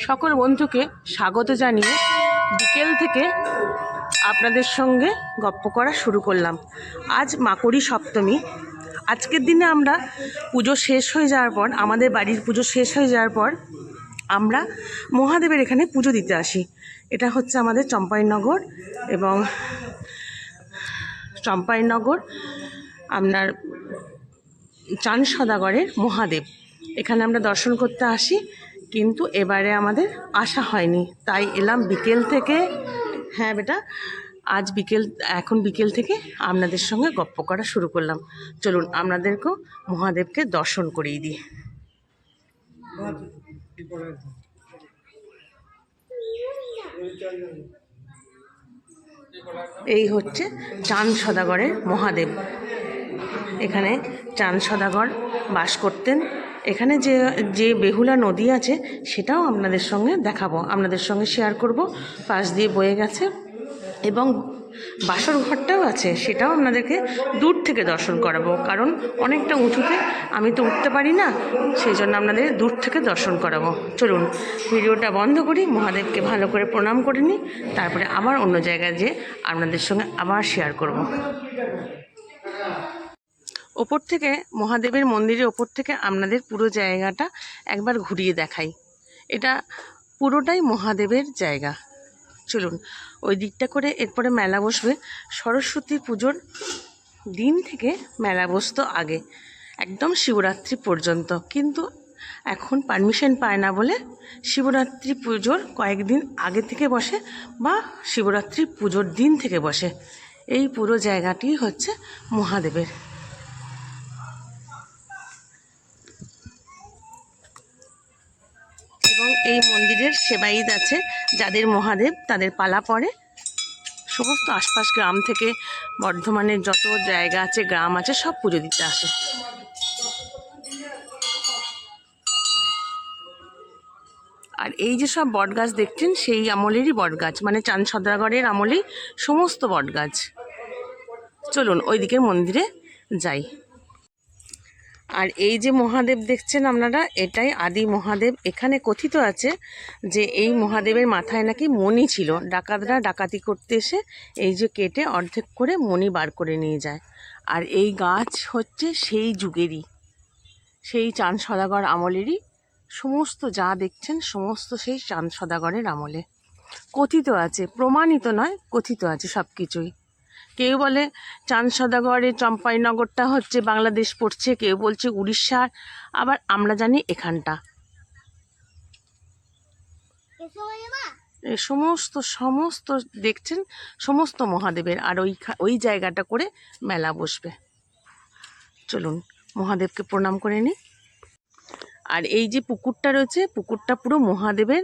সকল বন্ধুকে স্বাগত জানিয়ে বিকেল থেকে আপনাদের সঙ্গে গপ্প করা শুরু করলাম। আজ মাকড়ি সপ্তমী। আজকের দিনে আমরা পুজো শেষ হয়ে যাওয়ার পর, আমাদের বাড়ির পুজো শেষ হয়ে যাওয়ার পর আমরা মহাদেবের এখানে পুজো দিতে আসি। এটা হচ্ছে আমাদের চম্পাইনগর, এবং চম্পাইনগর আপনার চান সদাগরের মহাদেব। এখানে আমরা দর্শন করতে আসি, কিন্তু এবারে আমাদের আসা হয়নি, তাই এলাম বিকেল থেকে। হ্যাঁ বেটা, আজ এখন বিকেল থেকে আপনাদের সঙ্গে গপ্প করা শুরু করলাম। চলুন আপনাদেরকেও মহাদেবকে দর্শন করিয়ে দিই। এই হচ্ছে চান সদাগরের মহাদেব। এখানে চান সদাগর বাস করতেন। এখানে যে বেহুলা নদী আছে সেটাও আপনাদের সঙ্গে দেখাবো, আপনাদের সঙ্গে শেয়ার করব। পাশ দিয়ে বয়ে গেছে, এবং বাসর ঘরটাও আছে, সেটাও আপনাদেরকে দূর থেকে দর্শন করাবো, কারণ অনেকটা উঁচুতে আমি তো উঠতে পারি না, সেই জন্য আপনাদের দূর থেকে দর্শন করাবো। চলুন ভিডিওটা বন্ধ করি, মহাদেবকে ভালো করে প্রণাম করে নিই, তারপরে আবার অন্য জায়গায় যেয়ে আপনাদের সঙ্গে আবার শেয়ার করব। ওপর থেকে, মহাদেবের মন্দিরের ওপর থেকে আপনাদের পুরো জায়গাটা একবার ঘুরিয়ে দেখাই। এটা পুরোটাই মহাদেবের জায়গা। চলুন ওই দিকটা করে, এরপরে মেলা বসবে। সরস্বতী পুজোর দিন থেকে মেলা বসতো আগে, একদম শিবরাত্রি পর্যন্ত, কিন্তু এখন পারমিশন পায় না বলে শিবরাত্রি পুজোর কয়েকদিন আগে থেকে বসে, বা শিবরাত্রি পুজোর দিন থেকে বসে। এই পুরো জায়গাটি হচ্ছে মহাদেবের। এবং এই মন্দিরের সেবায়িত আছে, যাদের মহাদেব তাদের পালা পড়ে। সমস্ত আশপাশ গ্রাম থেকে, বর্ধমানের যত জায়গা আছে, গ্রাম আছে, সব পুজো দিতে আসে। আর এই যে সব বটগাছ দেখছেন, সেই আমলেরই বটগাছ, মানে চান সদাগরের আমলেই সমস্ত বটগাছ। চলুন ওই দিকের মন্দিরে যাই। আর এই যে মহাদেব দেখছেন আপনারা, এটাই আদি মহাদেব। এখানে কথিত আছে যে এই মহাদেবের মাথায় নাকি মণি ছিল, ডাকাতরা ডাকাতি করতে এসে এই যে কেটে অর্ধেক করে মণি বার করে নিয়ে যায়। আর এই গাছ হচ্ছে সেই যুগেরই, সেই চাঁদ সদাগর আমলেরই। সমস্ত যা দেখছেন সমস্ত সেই চাঁদ সদাগরের আমলে। কথিত আছে, প্রমাণিত নয়, কথিত আছে সব কিছুই। কেউ বলে চাঁদ সদাগরের চম্পাইনগরটা হচ্ছে বাংলাদেশ পড়ছে, কেউ বলছে উড়িষ্যার, আবার আমরা জানি এখানটা। সমস্ত সমস্ত দেখছেন সমস্ত মহাদেবের। আর ওই জায়গাটা করে মেলা বসবে। চলুন মহাদেবকে প্রণাম করে নিই। আর এই যে পুকুরটা রয়েছে, পুকুরটা পুরো মহাদেবের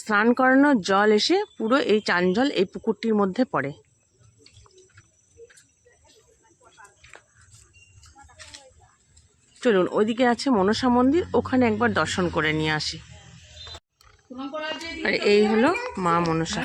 স্নান করানোর জল এসে পুরো এই চান জল এই পুকুরটির মধ্যে পড়ে। চলুন ওইদিকে আছে মনসা মন্দির, ওখানে একবার দর্শন করে নিয়ে আসি। আর এই হলো মা মনসা।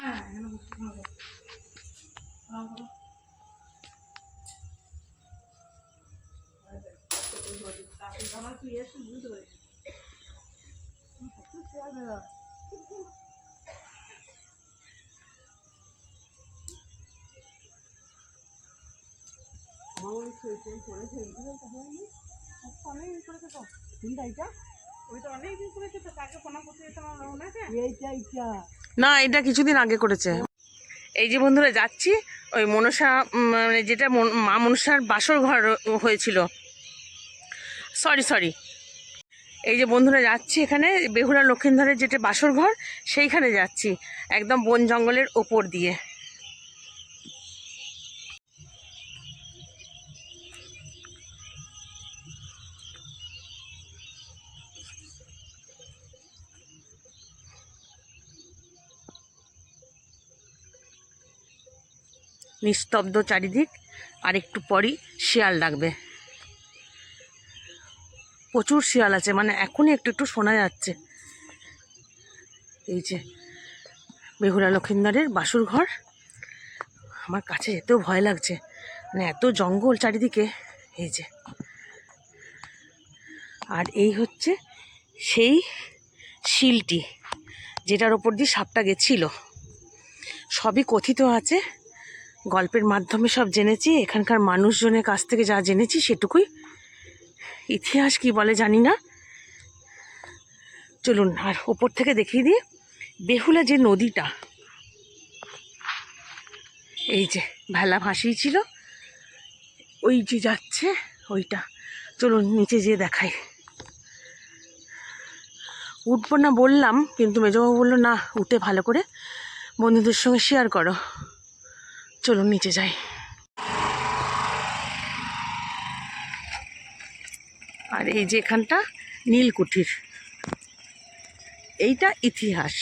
না, এটা কিছুদিন আগে করেছে। এই যে বন্ধুরা যাচ্ছি, ওই মনসা, মানে যেটা মা মনসার বাসর ঘর হয়েছিল, সরি, এই যে বন্ধুরা যাচ্ছি, এখানে বেহুলা লক্ষিন্দরের যেটা বাসর ঘর, সেইখানে যাচ্ছি, একদম বন জঙ্গলের ওপর দিয়ে। নিস্তব্ধ চারিদিক, আর একটু পরই শিয়াল ডাকবে। প্রচুর শিয়াল আছে, মানে এখনই একটু একটু শোনা যাচ্ছে। এই যে বেহুলা লক্ষিন্দরের বাসুর ঘর, আমার কাছে যেতেও ভয় লাগছে, মানে এত জঙ্গল চারিদিকে। এই যে, আর এই হচ্ছে সেই শিলটি, যেটার ওপর দিয়ে সাপটা গেছিল। সবই কথিত আছে, গল্পের মাধ্যমে সব জেনেছি, এখানকার মানুষজনের কাছ থেকে যা জেনেছি সেটুকুই। ইতিহাস কি বলে জানি না। চলুন আর ওপর থেকে দেখিয়ে দিই বেহুলা যে নদীটা, এই যে ভেলা ভাসিয়েছিল ওই যে যাচ্ছে ওইটা। চলুন নিচে যেয়ে দেখাই। উঠবো না বললাম, কিন্তু মেজবাবু বললো না, উঠে ভালো করে বন্ধুদের সঙ্গে শেয়ার করো। চলুন নিচে যাই। আর এই যে এখানটা নীলকুঠির, এইটা ইতিহাস,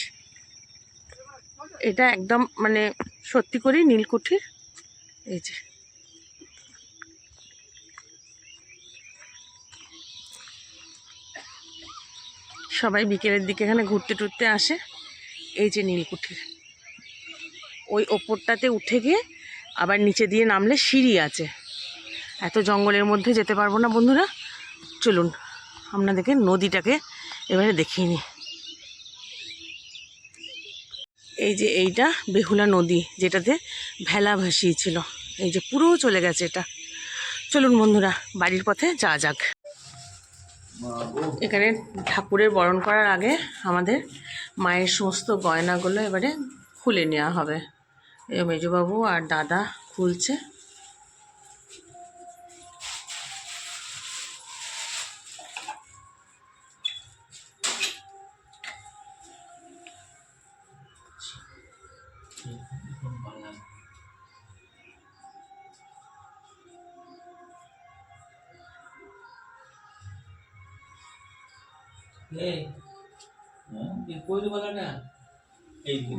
এটা একদম মানে সত্যি করেই নীলকুঠির। এই যে সবাই বিকেলের দিকে এখানে ঘুরতে টুরতে আসে। এই যে নীলকুঠির, ওই ওপরটাতে উঠে গিয়ে আবার নিচে দিয়ে নামলে সিঁড়ি আছে। এত জঙ্গলের মধ্যে যেতে পারবো না বন্ধুরা, চলুন আপনাদেরকে নদীটাকে এবারে দেখিয়ে নিই। এই যে এইটা বেহুলা নদী, যেটাতে ভেলা ভাসিয়েছিল, এই যে পুরো চলে গেছে এটা। চলুন বন্ধুরা বাড়ির পথে যাওয়া যাক। এখানে ঠাকুরের বরণ করার আগে আমাদের মায়ের সমস্ত গয়নাগুলো এবারে খুলে নেওয়া হবে। এই মেজবাবু আর দাদা খুলছে।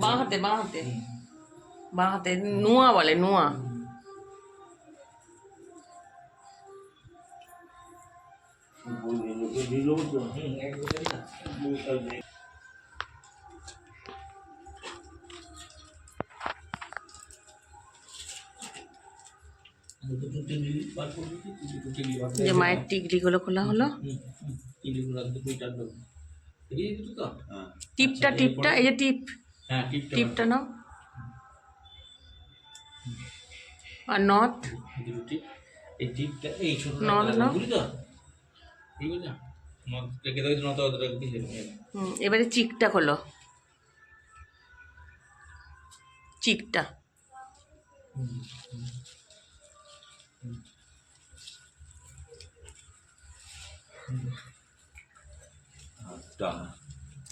বাঁ হাতে বাঁ হাতে বাঁ হাতে নোয়া বলে, নোয়া। যে মায়ের টিকলিগুলো খোলা হলো, টিপটা টিপটা, এই যে টিপ, টিপটা নাও। আর নথ, নথ নাও। এবারে চিকটা খোলো, চিকটা।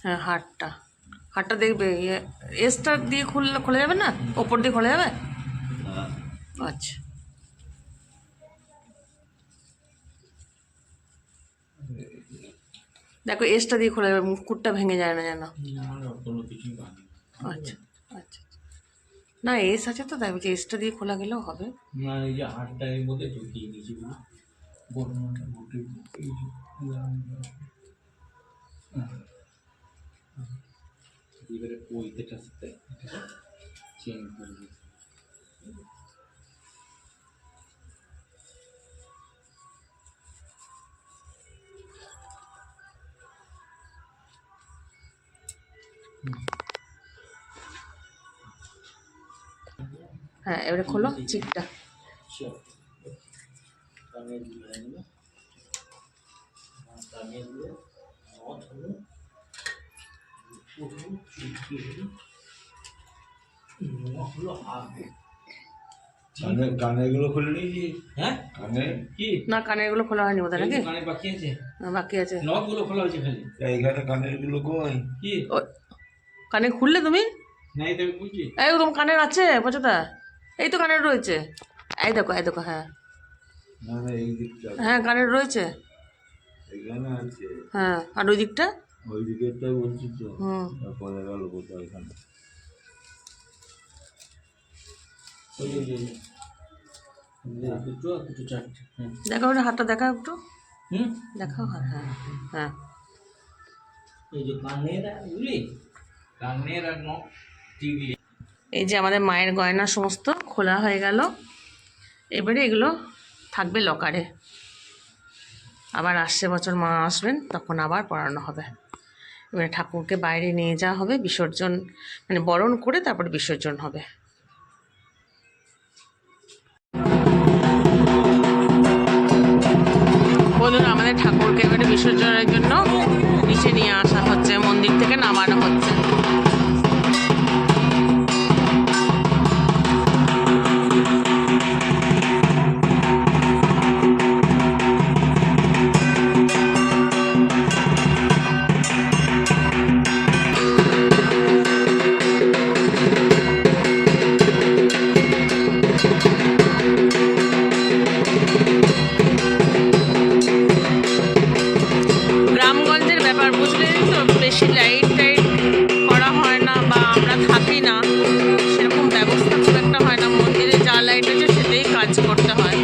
হ্যাঁ হাটটা, হাটটা দেখবে এসটা দিয়ে খুললে খোলা যাবে না, ওপর দিয়ে খোলা যাবে। আচ্ছা দেখো এসটা দিয়ে খোলা যাবে, মুকুটটা ভেঙে যায় না যেন। আচ্ছা আচ্ছা, না এস আছে তো তাই বলছি, এসটা দিয়ে খোলা গেলেও হবে। না এই যে হাটটা এর মধ্যে ঢুকিয়ে দিয়েছি বর্ণমানটা ঢুকিয়ে এই যে এবারে ওইটার সাথে চেঞ্জ করে দিয়েছি। হ্যাঁ এবারে খোলো চিকটা। কানের গুলো খুলে নিয়েছি। হ্যাঁ কানের কি না, কানের গুলো খোলা হয়নি বোধহয় নাকি? কানের বাকি আছে, বাকি আছে। নখ গুলো খোলা হয়েছে খালি। এইখানে কানের গুলো কই? কি কানে খুললে তুমি? নাই তো বুঝি। এই তোমার কানের আছে পচা, এই তো কানের রয়েছে, এই দেখো এই দেখো। হ্যাঁ না না এই দিকটা, হ্যাঁ কানের রয়েছে এখানে আছে। হ্যাঁ আর ওই দিকটা, ওই দিকেরটাই বলছি তো। হুম পরে গেল কোথাও এখানে। দেখো ওটা হাতটা দেখাও একটু, দেখাও। হ্যাঁ হ্যাঁ হ্যাঁ এই যে কানের আর নখ টিকলি। এই যে আমাদের মায়ের গয়না সমস্ত খোলা হয়ে গেল। এবারে এগুলো থাকবে লকারে, আবার আসছে বছর মা আসবেন তখন আবার পরানো হবে। এবারে ঠাকুরকে বাইরে নিয়ে যাওয়া হবে, বিসর্জন মানে বরণ করে তারপর বিসর্জন হবে। বন্ধুরা, আমাদের ঠাকুরকে এবারে বিসর্জনের জন্য নিচে নিয়ে আসা হচ্ছে, মন্দির থেকে নামানো হচ্ছে। গ্রামগঞ্জের ব্যাপার বুঝলেন তো, বেশি লাইট টাইট করা হয় না বা আমরা থাকি না, সেরকম ব্যবস্থা খুব একটা হয় না। মন্দিরে যা লাইট আছে সেটাই কাজ করতে হয়।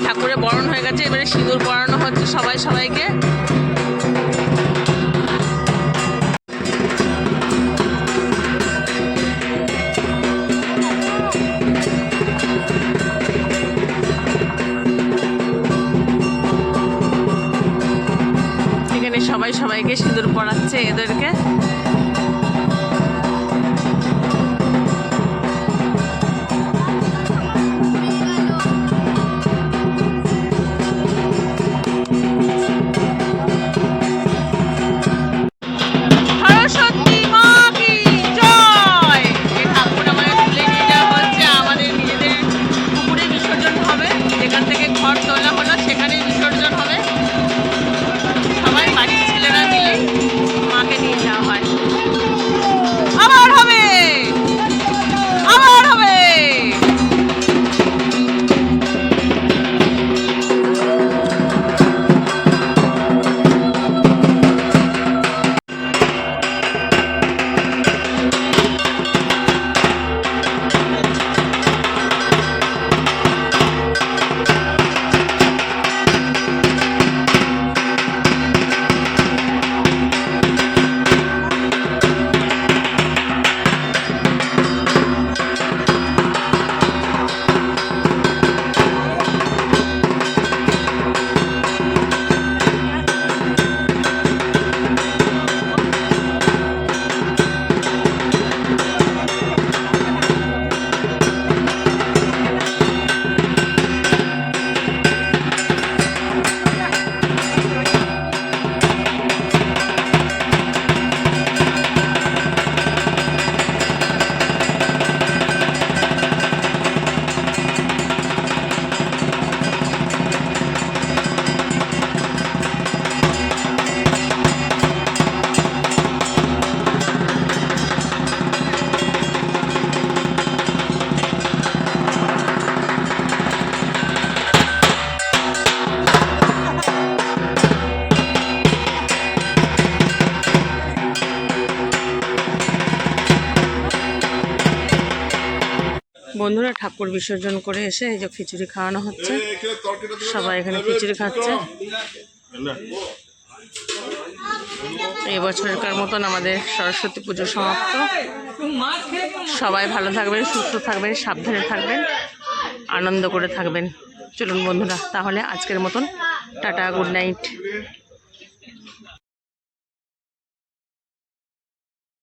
ঠাকুরের বরণ হয়ে গেছে, এবারে সিঁদুর পরানো হচ্ছে সবাইকে। এখানে সবাইকে সিঁদুর পরাচ্ছে এদেরকে। সবাই বাড়ির ছেলেরা মিলে মাকে নিয়ে যাওয়া বন্ধুরা ঠাকুর বিসর্জন করে এসে এই যে খিচুড়ি খাওয়ানো হচ্ছে, সবাই এখানে খিচুড়ি খাচ্ছে। এই বছরকার মতন আমাদের সরস্বতী পুজো সমাপ্ত। সবাই ভালো থাকবেন, সুস্থ থাকবেন, সাবধানে থাকবেন, আনন্দ করে থাকবেন। চলুন বন্ধুরা, তাহলে আজকের মতন টাটা, গুড নাইট।